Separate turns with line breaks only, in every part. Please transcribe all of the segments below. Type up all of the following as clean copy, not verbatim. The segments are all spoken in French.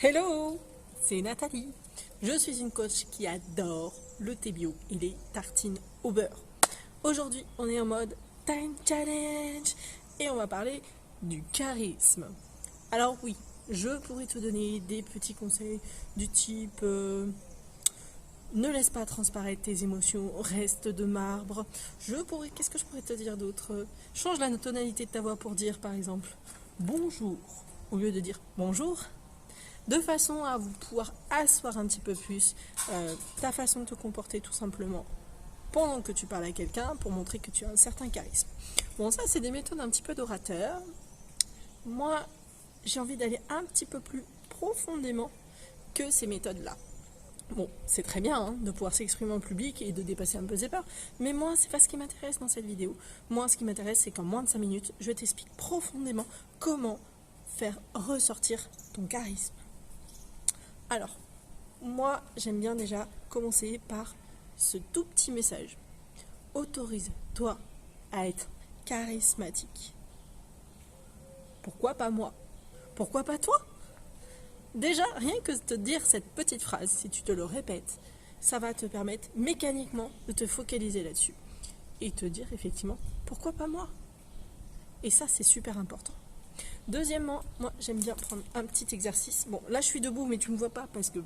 Hello, c'est Nathalie. Je suis une coach qui adore le thé bio et les tartines au beurre. Aujourd'hui, on est en mode Time Challenge et on va parler du charisme. Alors oui, je pourrais te donner des petits conseils du type ne laisse pas transparaître tes émotions, reste de marbre. Qu'est-ce que je pourrais te dire d'autre? Change la tonalité de ta voix pour dire par exemple bonjour au lieu de dire bonjour. De façon à vous pouvoir asseoir un petit peu plus ta façon de te comporter tout simplement pendant que tu parles à quelqu'un pour montrer que tu as un certain charisme. Bon, ça c'est des méthodes un petit peu d'orateur. Moi, j'ai envie d'aller un petit peu plus profondément que ces méthodes-là. Bon, c'est très bien de pouvoir s'exprimer en public et de dépasser un peu ses peurs, mais moi, c'est pas ce qui m'intéresse dans cette vidéo. Moi, ce qui m'intéresse, c'est qu'en moins de 5 minutes, je t'explique profondément comment faire ressortir ton charisme. Alors, moi, j'aime bien déjà commencer par ce tout petit message. Autorise-toi à être charismatique. Pourquoi pas moi? Pourquoi pas toi? Déjà, rien que de te dire cette petite phrase, si tu te le répètes, ça va te permettre mécaniquement de te focaliser là-dessus. Et te dire effectivement, pourquoi pas moi? Et ça, c'est super important. Deuxièmement, moi j'aime bien prendre un petit exercice. Bon, là je suis debout, mais tu ne me vois pas parce que,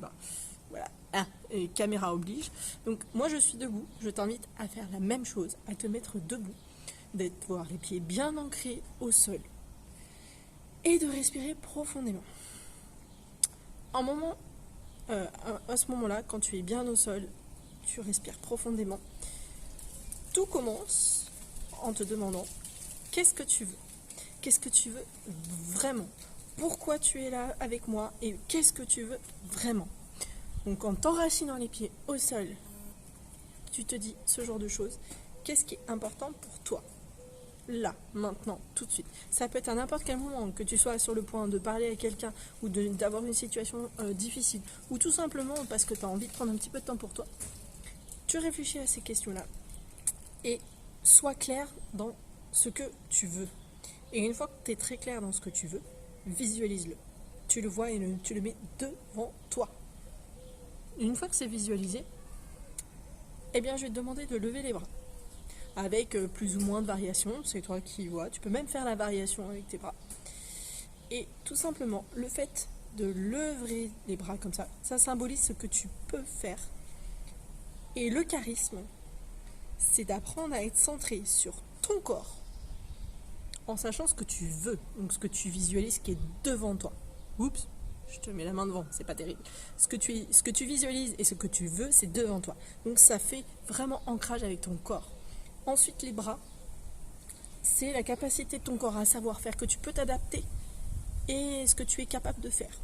voilà, et caméra oblige. Donc moi je suis debout, je t'invite à faire la même chose, à te mettre debout, d'avoir les pieds bien ancrés au sol et de respirer profondément. À ce moment-là, quand tu es bien au sol, tu respires profondément. Tout commence en te demandant qu'est-ce que tu veux? Qu'est-ce que tu veux vraiment? Pourquoi tu es là avec moi? Et qu'est-ce que tu veux vraiment? Donc en t'enracinant les pieds au sol, tu te dis ce genre de choses. Qu'est-ce qui est important pour toi? Là, maintenant, tout de suite. Ça peut être à n'importe quel moment, que tu sois sur le point de parler à quelqu'un ou d'avoir une situation difficile, ou tout simplement parce que tu as envie de prendre un petit peu de temps pour toi. Tu réfléchis à ces questions-là et sois clair dans ce que tu veux. Et une fois que tu es très clair dans ce que tu veux, visualise-le. Tu le vois et tu le mets devant toi. Une fois que c'est visualisé, eh bien, je vais te demander de lever les bras. Avec plus ou moins de variations, c'est toi qui vois. Tu peux même faire la variation avec tes bras. Et tout simplement, le fait de lever les bras comme ça symbolise ce que tu peux faire. Et le charisme, c'est d'apprendre à être centré sur ton corps, en sachant ce que tu veux, donc ce que tu visualises qui est devant toi. Oups, je te mets la main devant, c'est pas terrible. Ce que tu visualises et ce que tu veux, c'est devant toi. Donc ça fait vraiment ancrage avec ton corps. Ensuite, les bras, c'est la capacité de ton corps à savoir faire, que tu peux t'adapter et ce que tu es capable de faire.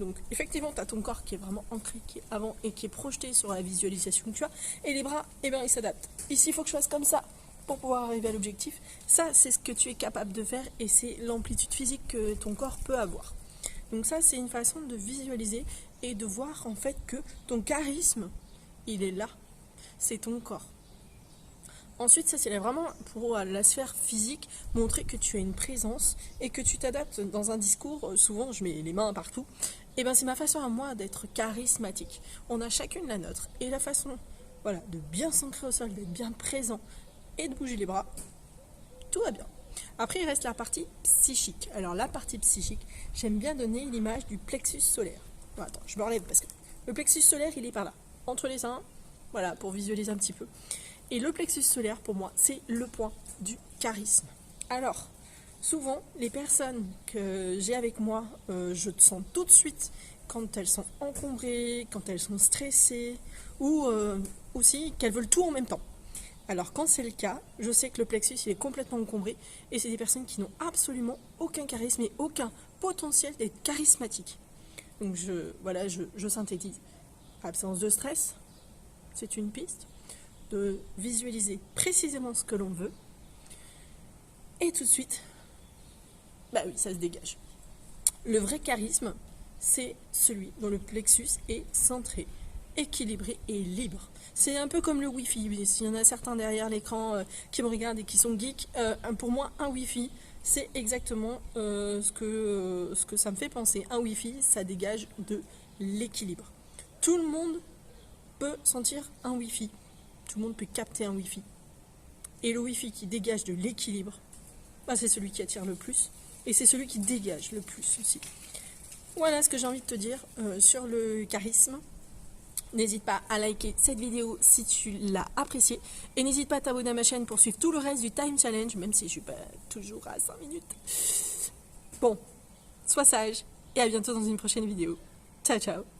Donc effectivement, tu as ton corps qui est vraiment ancré, qui est avant et qui est projeté sur la visualisation que tu as. Et les bras, eh bien, ils s'adaptent. Ici, il faut que je fasse comme ça pour pouvoir arriver à l'objectif. Ça, c'est ce que tu es capable de faire et c'est l'amplitude physique que ton corps peut avoir. Donc ça, c'est une façon de visualiser et de voir en fait que ton charisme, il est là. C'est ton corps. Ensuite, ça c'est vraiment pour la sphère physique, montrer que tu as une présence et que tu t'adaptes dans un discours. Souvent, je mets les mains partout. Et bien, c'est ma façon à moi d'être charismatique. On a chacune la nôtre. Et la façon, voilà, de bien s'ancrer au sol, d'être bien présent et de bouger les bras, tout va bien. Après, il reste la partie psychique. Alors, la partie psychique, j'aime bien donner l'image du plexus solaire. Bon, attends, je me relève parce que le plexus solaire, il est par là, entre les seins, voilà, pour visualiser un petit peu. Et le plexus solaire, pour moi, c'est le point du charisme. Alors, souvent, les personnes que j'ai avec moi, je te sens tout de suite quand elles sont encombrées, quand elles sont stressées, ou aussi qu'elles veulent tout en même temps. Alors, quand c'est le cas, je sais que le plexus il est complètement encombré, et c'est des personnes qui n'ont absolument aucun charisme et aucun potentiel d'être charismatique. Donc, je synthétise. Absence de stress, c'est une piste. De visualiser précisément ce que l'on veut et tout de suite, bah oui, ça se dégage. Le vrai charisme, c'est celui dont le plexus est centré, équilibré et libre. C'est un peu comme le Wi-Fi. S'il y en a certains derrière l'écran qui me regardent et qui sont geeks, pour moi, un Wi-Fi, C'est exactement ce que ça me fait penser. Un Wi-Fi, ça dégage de l'équilibre. Tout le monde peut sentir un Wi-Fi. Tout le monde peut capter un Wi-Fi. Et le Wi-Fi qui dégage de l'équilibre, bah, c'est celui qui attire le plus. Et c'est celui qui dégage le plus aussi. Voilà ce que j'ai envie de te dire sur le charisme. N'hésite pas à liker cette vidéo si tu l'as appréciée. Et n'hésite pas à t'abonner à ma chaîne pour suivre tout le reste du Time Challenge, même si je ne suis pas toujours à 5 minutes. Bon, sois sage et à bientôt dans une prochaine vidéo. Ciao, ciao.